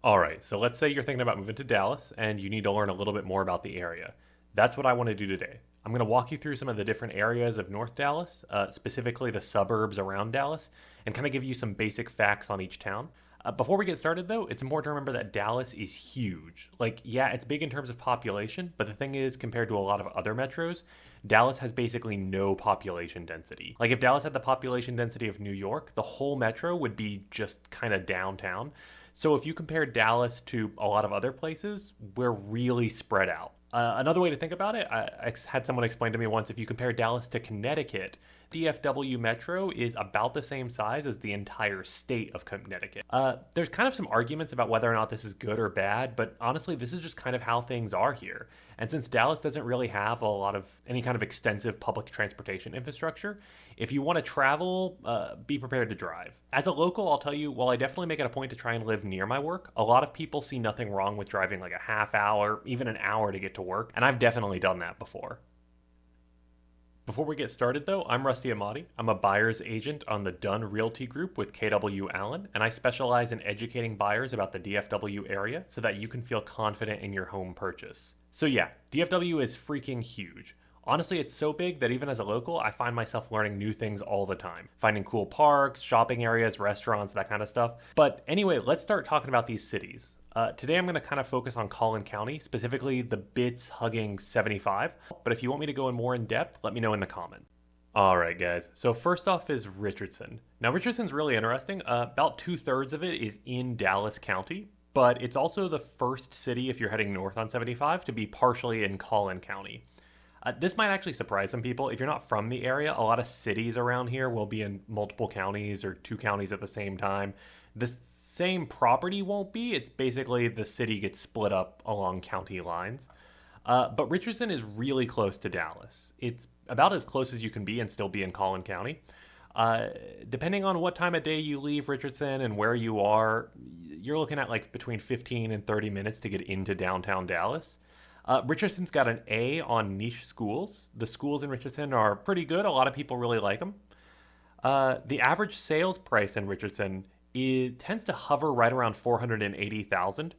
All right, so let's say you're thinking about moving to Dallas and you need to learn a little bit more about the area. That's what I want to do today. I'm going to walk you through some of the different areas of North Dallas, specifically the suburbs around Dallas, and kind of give you some basic facts on each town. Before we get started, though, it's important to remember that Dallas is huge. Like, yeah, it's big in terms of population, but the thing is, compared to a lot of other metros, Dallas has basically no population density. Like, if Dallas had the population density of New York, the whole metro would be just kind of downtown. So if you compare Dallas to a lot of other places, we're really spread out. Another way to think about it, I had someone explain to me once, if you compare Dallas to Connecticut, DFW Metro is about the same size as the entire state of Connecticut. There's kind of some arguments about whether or not this is good or bad, but honestly, this is just kind of how things are here. And since Dallas doesn't really have a lot of any kind of extensive public transportation infrastructure, if you want to travel, be prepared to drive. As a local, I'll tell you, while I definitely make it a point to try and live near my work, a lot of people see nothing wrong with driving like a half hour, even an hour to get to work, and I've definitely done that before. Before we get started, though, I'm rusty-ahmadi. I'm a buyer's agent on the Dunn Realty Group with KW Allen, and I specialize in educating buyers about the DFW area so that you can feel confident in your home purchase. So yeah, DFW is freaking huge. Honestly, it's so big that even as a local, I find myself learning new things all the time. Finding cool parks, shopping areas, restaurants, that kind of stuff. But anyway, let's start talking about these cities. Today I'm going to kind of focus on Collin County, specifically the bits hugging 75. But if you want me to go in more in depth, let me know in the comments. All right, guys. So first off is Richardson. Now, Richardson's really interesting. About 2/3 of it is in Dallas County, but it's also the first city, if you're heading north on 75, to be partially in Collin County. This might actually surprise some people. If you're not from the area, a lot of cities around here will be in multiple counties or two counties at the same time. The same property won't be. It's basically the city gets split up along county lines. But Richardson is really close to Dallas. It's about as close as you can be and still be in Collin County. Depending on what time of day you leave Richardson and where you are, you're looking at like between 15 and 30 minutes to get into downtown Dallas. Richardson's got an A on niche schools. The schools in Richardson are pretty good. A lot of people really like them. The average sales price in Richardson, it tends to hover right around $480,000.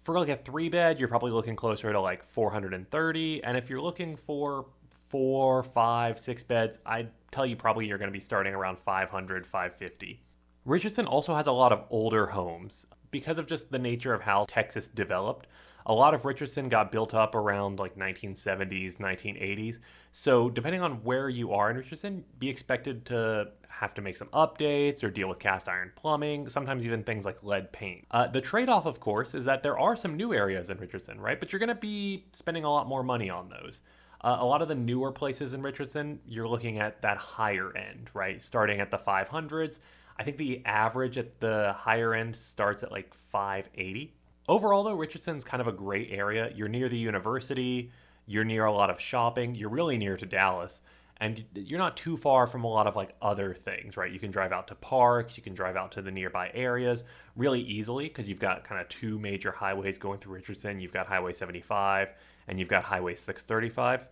For like a 3-bed, you're probably looking closer to like $430,000. And if you're looking for 4, 5, 6 beds, I'd tell you probably you're going to be starting around $500,000, $550,000. Richardson also has a lot of older homes. Because of just the nature of how Texas developed, a lot of Richardson got built up around like 1970s, 1980s. So depending on where you are in Richardson, be expected to have to make some updates or deal with cast iron plumbing, sometimes even things like lead paint. The trade-off, of course, is that there are some new areas in Richardson, right? But you're going to be spending a lot more money on those. A lot of the newer places in Richardson, you're looking at that higher end, right? Starting at the 500s. I think the average at the higher end starts at like 580. Overall, though, Richardson's kind of a great area. You're near the university, you're near a lot of shopping, you're really near to Dallas, and you're not too far from a lot of like other things, right? You can drive out to parks, you can drive out to the nearby areas really easily because you've got kind of two major highways going through Richardson. You've got Highway 75 and you've got Highway 635.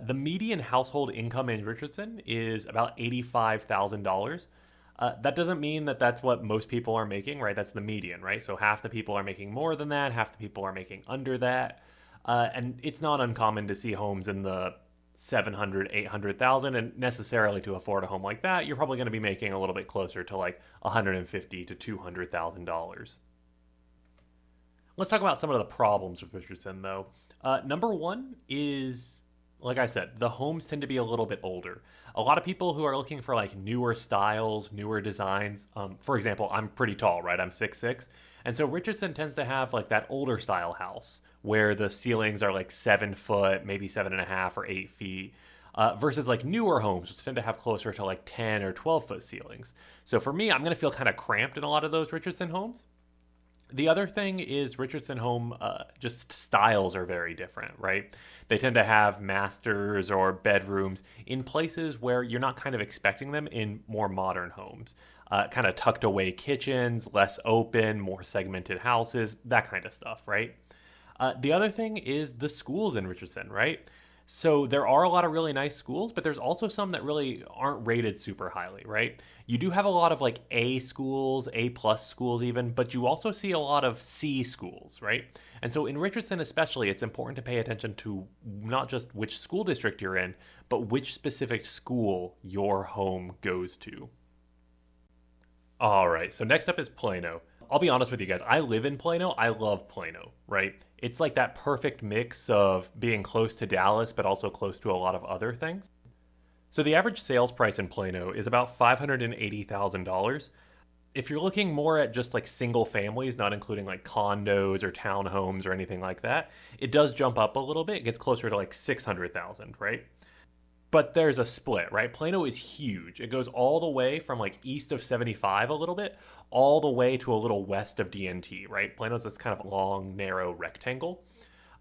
The median household income in Richardson is about $85,000. That doesn't mean that that's what most people are making, right? That's the median, right? So half the people are making more than that, half the people are making under that. And it's not uncommon to see homes in the 700, 800,000, and necessarily to afford a home like that, you're probably going to be making a little bit closer to like $150,000 to $200,000. Let's talk about some of the problems with Richardson, though. Number one is, like I said, the homes tend to be a little bit older. A lot of people who are looking for like newer styles, newer designs. For example, I'm pretty tall, right? I'm 6'6". And so Richardson tends to have like that older style house where the ceilings are like 7 foot, maybe 7.5 or 8 feet, versus like newer homes, which tend to have closer to like 10 or 12 foot ceilings. So for me, I'm going to feel kind of cramped in a lot of those Richardson homes. The other thing is Richardson home, just styles are very different, right? They tend to have masters or bedrooms in places where you're not kind of expecting them in more modern homes. Kind of tucked away kitchens, less open, more segmented houses, that kind of stuff, right? The other thing is the schools in Richardson, right? So there are a lot of really nice schools, but there's also some that really aren't rated super highly, right? You do have a lot of like A schools, A plus schools even, but you also see a lot of C schools, right? And so in Richardson especially, it's important to pay attention to not just which school district you're in, but which specific school your home goes to. All right, so next up is Plano. I'll be honest with you guys, I live in Plano. I love Plano, right? It's like that perfect mix of being close to Dallas, but also close to a lot of other things. So the average sales price in Plano is about $580,000. If you're looking more at just like single families, not including like condos or townhomes or anything like that, it does jump up a little bit. It gets closer to like 600,000, right? But there's a split, right? Plano is huge. It goes all the way from like east of 75 a little bit, all the way to a little west of DNT, right? Plano's this kind of long, narrow rectangle.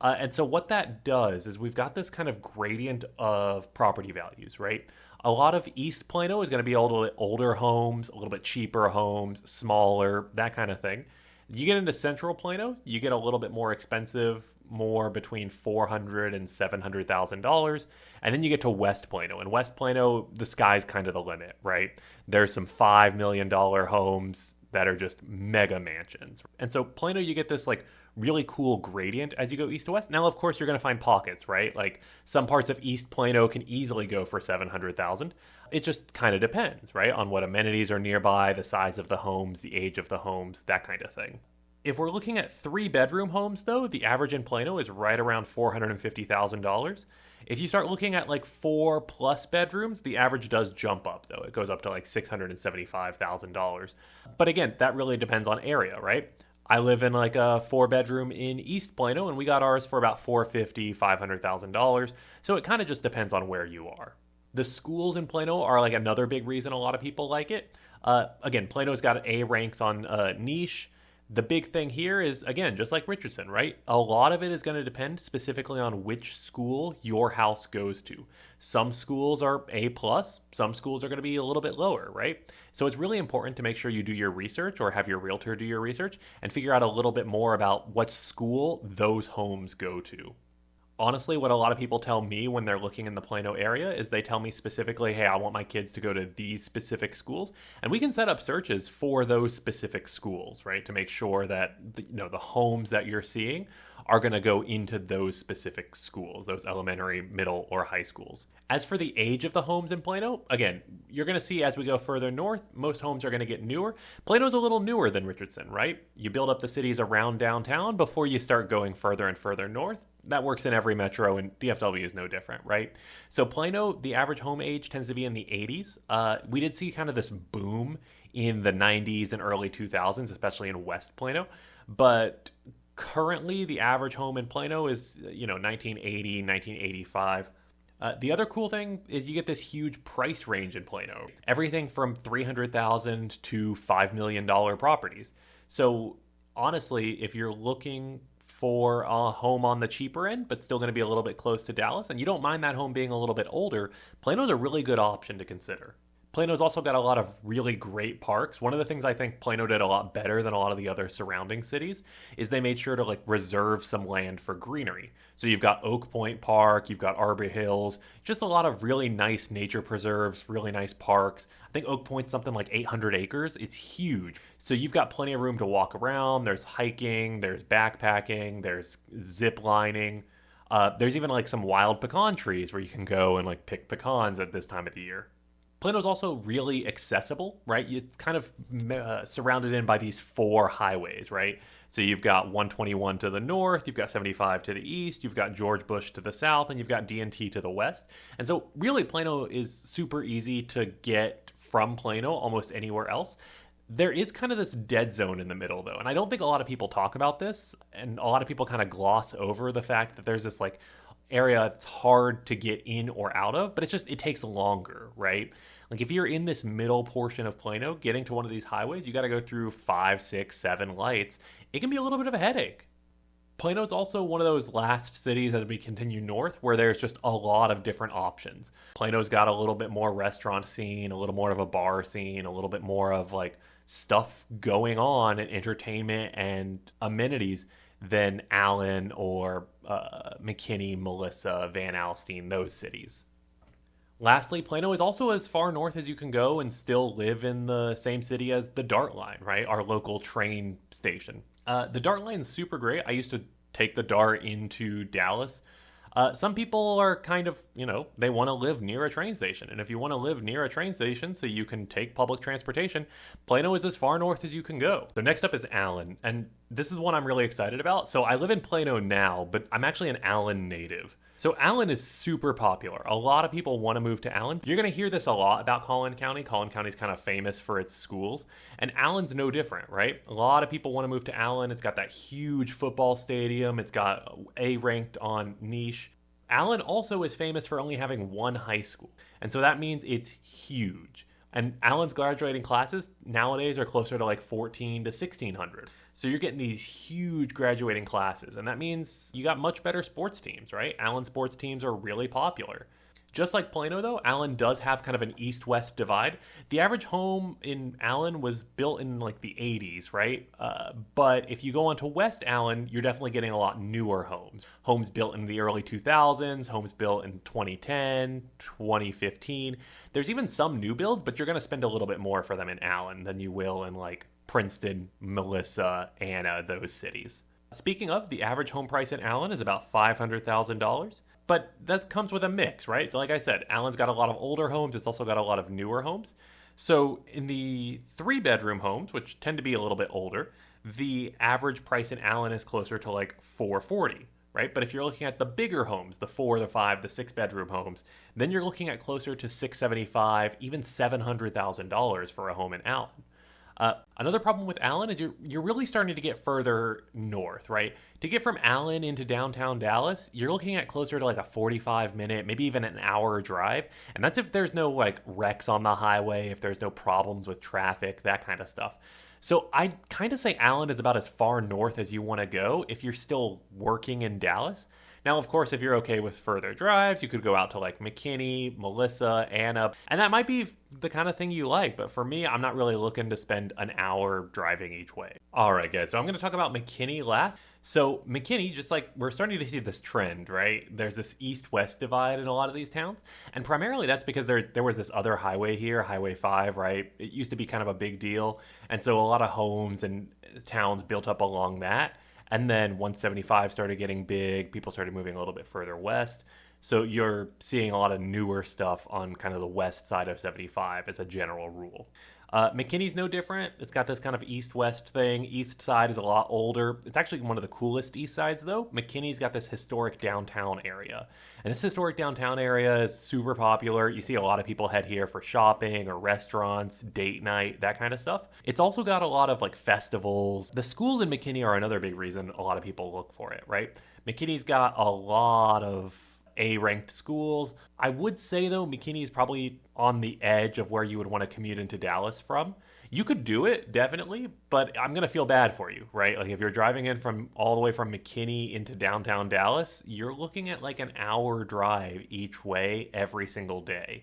And so what that does is we've got this kind of gradient of property values, right? A lot of East Plano is going to be a little bit older homes, a little bit cheaper homes, smaller, that kind of thing. You get into Central Plano, you get a little bit more expensive, more between $400,000 and $700,000, and then you get to West Plano. And West Plano, the sky's kind of the limit, right? There's some $5 million homes that are just mega mansions, and so Plano, you get this like really cool gradient as you go east to west. Now, of course, you're going to find pockets, right? Like some parts of East Plano can easily go for 700,000. It just kind of depends, right, on what amenities are nearby, the size of the homes, the age of the homes, that kind of thing. If we're looking at 3-bedroom homes, though, the average in Plano is right around $450,000. If you start looking at like 4+ bedrooms, the average does jump up, though. It goes up to like $675,000. But again, that really depends on area, right? I live in like a 4-bedroom in East Plano, and we got ours for about $450,000, $500,000. So it kind of just depends on where you are. The schools in Plano are like another big reason a lot of people like it. Again, Plano's got A ranks on niche. The big thing here is, again, just like Richardson, right? A lot of it is going to depend specifically on which school your house goes to. Some schools are A+, some schools are going to be a little bit lower, right? So it's really important to make sure you do your research or have your realtor do your research and figure out a little bit more about what school those homes go to. Honestly, what a lot of people tell me when they're looking in the Plano area is they tell me specifically, hey, I want my kids to go to these specific schools. And we can set up searches for those specific schools, right? To make sure that the homes that you're seeing are going to go into those specific schools, those elementary, middle, or high schools. As for the age of the homes in Plano, again, you're going to see as we go further north, most homes are going to get newer. Plano's a little newer than Richardson, right? You build up the cities around downtown before you start going further and further north. That works in every metro, and DFW is no different, right? So Plano, the average home age tends to be in the 80s. We did see kind of this boom in the 90s and early 2000s, especially in West Plano. But currently, the average home in Plano is, 1980, 1985. The other cool thing is you get this huge price range in Plano. Everything from $300,000 to $5 million properties. So honestly, if you're looking for a home on the cheaper end, but still going to be a little bit close to Dallas, and you don't mind that home being a little bit older, Plano's a really good option to consider. Plano's also got a lot of really great parks. One of the things I think Plano did a lot better than a lot of the other surrounding cities is they made sure to like reserve some land for greenery. So you've got Oak Point Park, you've got Arbor Hills, just a lot of really nice nature preserves, really nice parks. I think Oak Point's something like 800 acres. It's huge. So you've got plenty of room to walk around. There's hiking, there's backpacking, there's zip lining. There's even like some wild pecan trees where you can go and like pick pecans at this time of the year. Plano's also really accessible, right? It's kind of surrounded in by these 4 highways, right? So you've got 121 to the north, you've got 75 to the east, you've got George Bush to the south, and you've got DNT to the west. And so really Plano is super easy to get from Plano almost anywhere else. There is kind of this dead zone in the middle, though. And I don't think a lot of people talk about this, and a lot of people kind of gloss over the fact that there's this like area it's hard to get in or out of, but it takes longer, right? Like if you're in this middle portion of Plano, getting to one of these highways, you got to go through 5, 6, 7 lights. It can be a little bit of a headache. Plano's also one of those last cities as we continue north where there's just a lot of different options. Plano's got a little bit more restaurant scene, a little more of a bar scene, a little bit more of like stuff going on and entertainment and amenities than Allen or McKinney, Melissa, Van Alstyne, those cities. Lastly, Plano is also as far north as you can go and still live in the same city as the Dart Line, right? Our local train station. The Dart Line is super great. I used to take the Dart into Dallas. Some people are kind of, they want to live near a train station. And if you want to live near a train station so you can take public transportation, Plano is as far north as you can go. So next up is Allen. And this is one I'm really excited about. So I live in Plano now, but I'm actually an Allen native. So Allen is super popular. A lot of people want to move to Allen. You're going to hear this a lot about Collin County. Collin County is kind of famous for its schools. And Allen's no different, right? A lot of people want to move to Allen. It's got that huge football stadium. It's got A ranked on niche. Allen also is famous for only having one high school. And so that means it's huge. And Allen's graduating classes nowadays are closer to like 1,400 to 1,600. So you're getting these huge graduating classes. And that means you got much better sports teams, right? Allen sports teams are really popular. Just like Plano, though, Allen does have kind of an east-west divide. The average home in Allen was built in like the 80s, right? But if you go on to West Allen, you're definitely getting a lot newer homes. Homes built in the early 2000s, homes built in 2010, 2015. There's even some new builds, but you're going to spend a little bit more for them in Allen than you will in like Princeton, Melissa, Anna, those cities. Speaking of, the average home price in Allen is about $500,000. But that comes with a mix, right? So like I said, Allen's got a lot of older homes. It's also got a lot of newer homes. So in the 3-bedroom homes, which tend to be a little bit older, the average price in Allen is closer to like $440,000, right? But if you're looking at the bigger homes, the 4, the 5, the 6-bedroom homes, then you're looking at closer to $675,000, even $700,000 for a home in Allen. Another problem with Allen is you're really starting to get further north, right? To get from Allen into downtown Dallas, you're looking at closer to like a 45-minute, maybe even an hour drive. And that's if there's no like wrecks on the highway, if there's no problems with traffic, that kind of stuff. So I kind of say Allen is about as far north as you want to go if you're still working in Dallas. Now, of course, if you're okay with further drives, you could go out to like McKinney, Melissa, Anna, and that might be the kind of thing you like. But for me, I'm not really looking to spend an hour driving each way. All right, guys, so I'm going to talk about McKinney last. So McKinney, just like we're starting to see this trend, right? There's this east-west divide in a lot of these towns. And primarily that's because there was this other highway here, Highway 5, right? It used to be kind of a big deal. And so a lot of homes and towns built up along that. And then 175 started getting big. People started moving a little bit further west. So you're seeing a lot of newer stuff on kind of the west side of 75 as a general rule. McKinney's no different. It's got this kind of east-west thing. East side is a lot older. It's actually one of the coolest east sides, though. McKinney's got this historic downtown area. And this historic downtown area is super popular. You see a lot of people head here for shopping or restaurants, date night, that kind of stuff. It's also got a lot of like festivals. The schools in McKinney are another big reason a lot of people look for it, right? McKinney's got a lot of A-ranked schools. I would say, though, McKinney is probably on the edge of where you would want to commute into Dallas from. You could do it, definitely, but I'm going to feel bad for you, right? Like if you're driving in from all the way from McKinney into downtown Dallas, you're looking at like an hour drive each way every single day.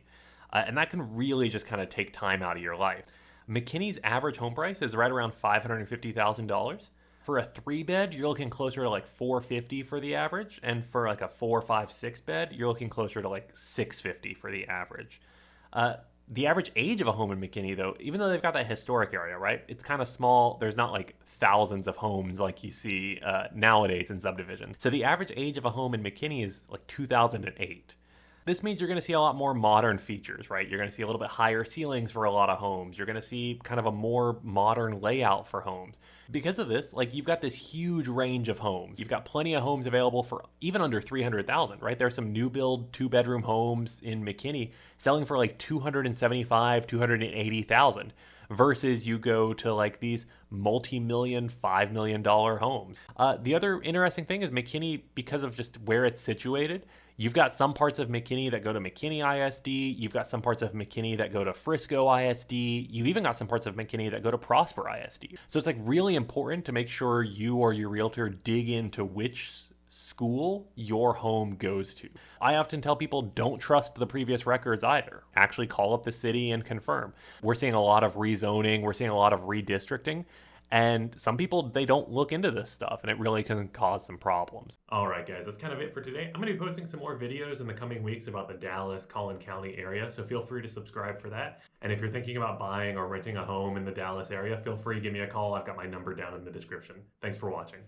And that can really just kind of take time out of your life. McKinney's average home price is right around $550,000. For a 3-bed, you're looking closer to like $450,000 for the average, and for like a 4, 5, 6-bed, you're looking closer to like $650,000 for the average. The average age of a home in McKinney, though, even though they've got that historic area, right? It's kind of small. There's not like thousands of homes like you see nowadays in subdivisions. So the average age of a home in McKinney is like 2008. This means you're going to see a lot more modern features, right? You're going to see a little bit higher ceilings for a lot of homes. You're going to see kind of a more modern layout for homes. Because of this, like you've got this huge range of homes. You've got plenty of homes available for even under $300,000, right? There's some new build 2-bedroom homes in McKinney selling for like $275,000, $280,000. Versus you go to like these multi-million, $5 million homes. The other interesting thing is McKinney, because of just where it's situated, you've got some parts of McKinney that go to McKinney ISD. You've got some parts of McKinney that go to Frisco ISD. You've even got some parts of McKinney that go to Prosper ISD. So it's like really important to make sure you or your realtor dig into which school your home goes to. I often tell people don't trust the previous records either. Actually call up the city and confirm. We're seeing a lot of rezoning. We're seeing a lot of redistricting. And some people, they don't look into this stuff, and it really can cause some problems. All right, guys, that's kind of it for today. I'm going to be posting some more videos in the coming weeks about the Dallas, Collin County area, so feel free to subscribe for that. And if you're thinking about buying or renting a home in the Dallas area, feel free to give me a call. I've got my number down in the description. Thanks for watching.